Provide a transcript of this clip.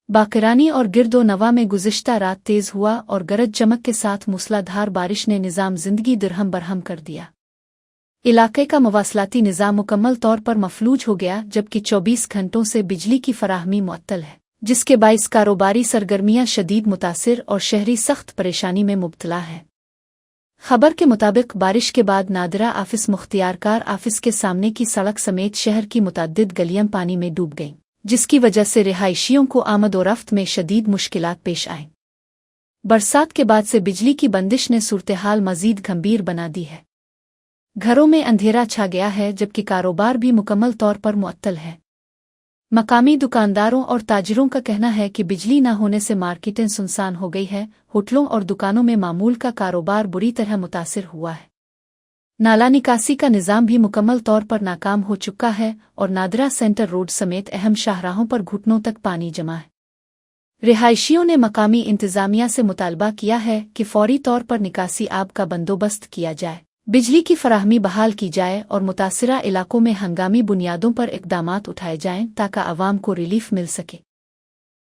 बाकरानी और गिरदो नवा में गुज़िश्ता रात तेज़ हुआ और गरज चमक के साथ मूसलाधार बारिश ने निज़ाम ज़िंदगी दरहम बरहम कर दिया। इलाके का मवासलाती निज़ाम मुकम्मल तौर पर मफलूज हो गया, जबकि 24 घंटों से बिजली की फराहमी मुअत्तल है, जिसके बाइस कारोबारी सरगर्मियां शदीद मुतासिर और शहरी सख्त परेशानी में मुब्तला है। खबर के मुताबिक बारिश के बाद नादिरा आफिस मुख्तियारकार आफिस के सामने की सड़क समेत शहर की मुतअद्दिद गलियां पानी में डूब गईं, जिसकी वजह से रिहायशियों को आमद-ओ-रफ्त में शदीद मुश्किलात पेश आईं। बरसात के बाद से बिजली की बंदिश ने सूरत-ए-हाल मज़ीद गंभीर बना दी है। घरों में अंधेरा छा गया है, जबकि कारोबार भी मुकम्मल तौर पर मुअत्तल है। मकामी दुकानदारों और ताजिरों का कहना है कि बिजली न होने से मार्केटें सुनसान हो गई है। होटलों और दुकानों में मामूल का कारोबार बुरी तरह मुतासिर हुआ है। नाला निकासी का निज़ाम भी मुकम्मल तौर पर नाकाम हो चुका है और नादरा सेंटर रोड समेत अहम शाहराहों पर घुटनों तक पानी जमा है। रिहायशियों ने मकामी इंतज़ामिया से मुतालबा किया है कि फौरी तौर पर निकासी आब का बंदोबस्त किया जाए, बिजली की फराहमी बहाल की जाए और मुतासिरा इलाकों में हंगामी बुनियादों पर इक़दामात उठाए जाएं ताकि अवाम को रिलीफ मिल सके।